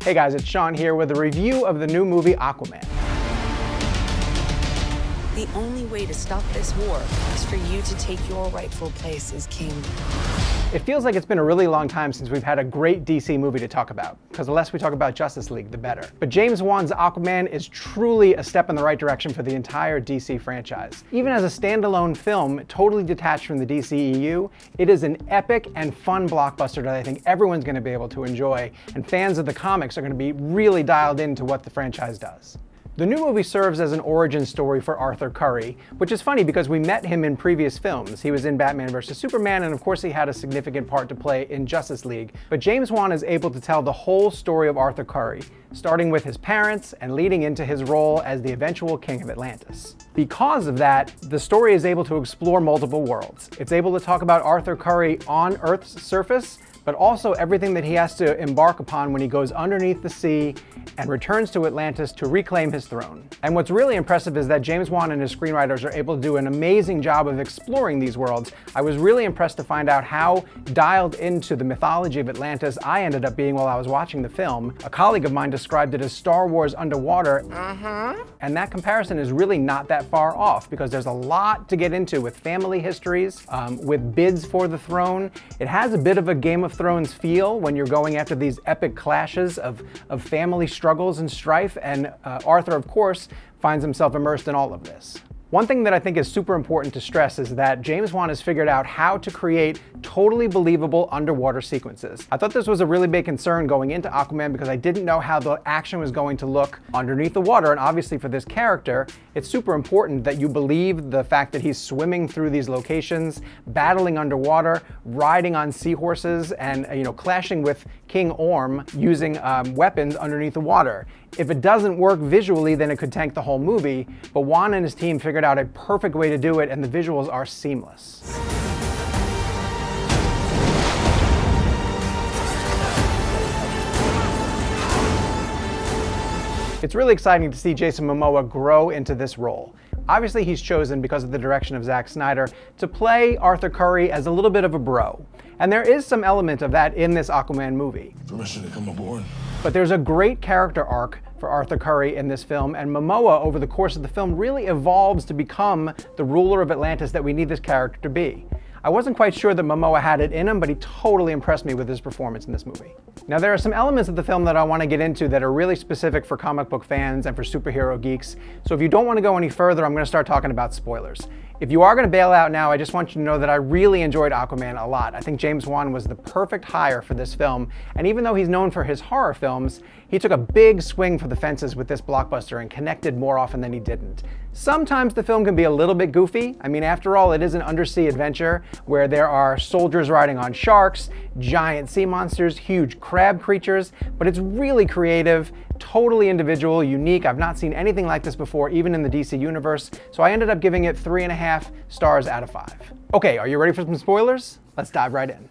Hey guys, it's Sean here with a review of the new movie Aquaman. The only way to stop this war is for you to take your rightful place as king. It feels like it's been a really long time since we've had a great DC movie to talk about, because the less we talk about Justice League, the better. But James Wan's Aquaman is truly a step in the right direction for the entire DC franchise. Even as a standalone film, totally detached from the DCEU, it is an epic and fun blockbuster that I think everyone's going to be able to enjoy, and fans of the comics are going to be really dialed into what the franchise does. The new movie serves as an origin story for Arthur Curry, which is funny because we met him in previous films. He was in Batman vs. Superman, and of course he had a significant part to play in Justice League. But James Wan is able to tell the whole story of Arthur Curry, starting with his parents and leading into his role as the eventual King of Atlantis. Because of that, the story is able to explore multiple worlds. It's able to talk about Arthur Curry on Earth's surface, but also everything that he has to embark upon when he goes underneath the sea and returns to Atlantis to reclaim his throne. And what's really impressive is that James Wan and his screenwriters are able to do an amazing job of exploring these worlds. I was really impressed to find out how dialed into the mythology of Atlantis I ended up being while I was watching the film. A colleague of mine described it as Star Wars underwater, and that comparison is really not that far off, because there's a lot to get into with family histories, with bids for the throne. It has a bit of a Game of Thrones feel when you're going after these epic clashes of family struggles and strife, and Arthur, of course, finds himself immersed in all of this. One thing that I think is super important to stress is that James Wan has figured out how to create totally believable underwater sequences. I thought this was a really big concern going into Aquaman because I didn't know how the action was going to look underneath the water, and obviously for this character, it's super important that you believe the fact that he's swimming through these locations, battling underwater, riding on seahorses, and clashing with King Orm using weapons underneath the water. If it doesn't work visually, then it could tank the whole movie, but Wan and his team figured out a perfect way to do it, and the visuals are seamless. It's really exciting to see Jason Momoa grow into this role. Obviously, he's chosen, because of the direction of Zack Snyder, to play Arthur Curry as a little bit of a bro. And there is some element of that in this Aquaman movie. Permission to come aboard. But there's a great character arc for Arthur Curry in this film, and Momoa, over the course of the film, really evolves to become the ruler of Atlantis that we need this character to be. I wasn't quite sure that Momoa had it in him, but he totally impressed me with his performance in this movie. Now, there are some elements of the film that I want to get into that are really specific for comic book fans and for superhero geeks, so if you don't want to go any further, I'm going to start talking about spoilers. If you are going to bail out now, I just want you to know that I really enjoyed Aquaman a lot. I think James Wan was the perfect hire for this film, and even though he's known for his horror films, he took a big swing for the fences with this blockbuster and connected more often than he didn't. Sometimes the film can be a little bit goofy. I mean, after all, it is an undersea adventure where there are soldiers riding on sharks, giant sea monsters, huge crab creatures, but it's really creative, totally individual, unique. I've not seen anything like this before, even in the DC universe, so I ended up giving it 3.5 stars out of 5. Okay, are you ready for some spoilers? Let's dive right in.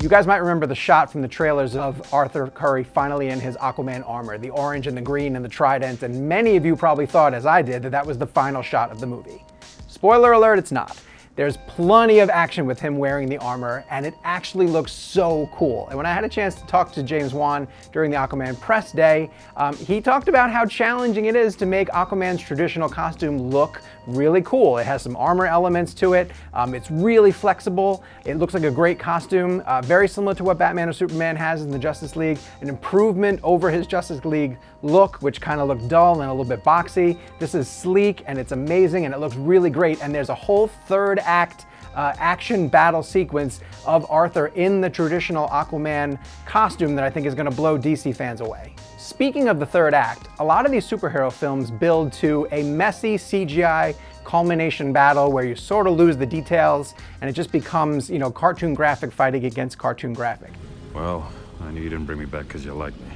You guys might remember the shot from the trailers of Arthur Curry finally in his Aquaman armor, the orange and the green and the trident, and many of you probably thought, as I did, that that was the final shot of the movie. Spoiler alert, it's not. There's plenty of action with him wearing the armor, and it actually looks so cool. And when I had a chance to talk to James Wan during the Aquaman press day, he talked about how challenging it is to make Aquaman's traditional costume look really cool. It has some armor elements to it. It's really flexible. It looks like a great costume, very similar to what Batman or Superman has in the Justice League, an improvement over his Justice League look, which kind of looked dull and a little bit boxy. This is sleek, and it's amazing, and it looks really great, and there's a whole third act action battle sequence of Arthur in the traditional Aquaman costume that I think is going to blow DC fans away. Speaking of the third act, a lot of these superhero films build to a messy CGI culmination battle where you sort of lose the details and it just becomes, cartoon graphic fighting against cartoon graphic. Well, I knew you didn't bring me back because you like me.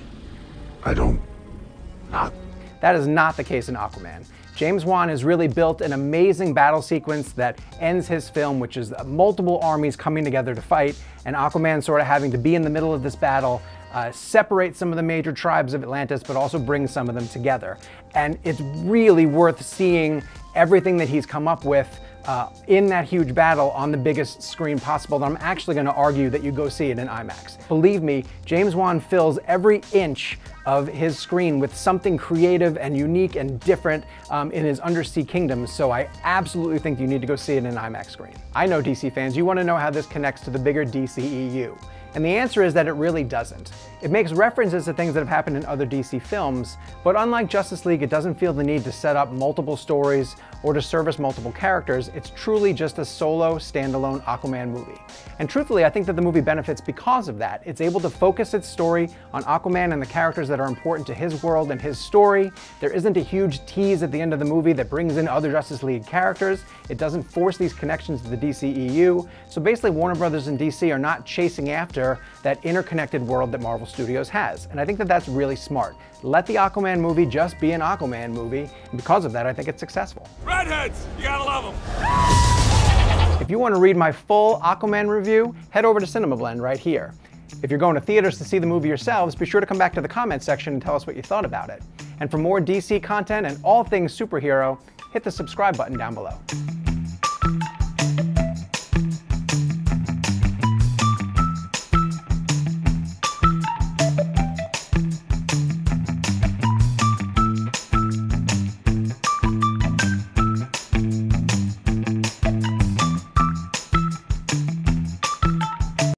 I don't. Not. That is not the case in Aquaman. James Wan has really built an amazing battle sequence that ends his film, which is multiple armies coming together to fight, and Aquaman sort of having to be in the middle of this battle, separate some of the major tribes of Atlantis, but also bring some of them together. And it's really worth seeing everything that he's come up with in that huge battle on the biggest screen possible, then I'm actually going to argue that you go see it in IMAX. Believe me, James Wan fills every inch of his screen with something creative and unique and different in his undersea kingdom, so I absolutely think you need to go see it in an IMAX screen. I know DC fans, you want to know how this connects to the bigger DCEU. And the answer is that it really doesn't. It makes references to things that have happened in other DC films, but unlike Justice League, it doesn't feel the need to set up multiple stories or to service multiple characters. It's truly just a solo, standalone Aquaman movie. And truthfully, I think that the movie benefits because of that. It's able to focus its story on Aquaman and the characters that are important to his world and his story. There isn't a huge tease at the end of the movie that brings in other Justice League characters. It doesn't force these connections to the DCEU. So basically, Warner Brothers and DC are not chasing after that interconnected world that Marvel Studios has. And I think that that's really smart. Let the Aquaman movie just be an Aquaman movie, and because of that, I think it's successful. Redheads! You gotta love them! If you want to read my full Aquaman review, head over to CinemaBlend right here. If you're going to theaters to see the movie yourselves, be sure to come back to the comments section and tell us what you thought about it. And for more DC content and all things superhero, hit the subscribe button down below.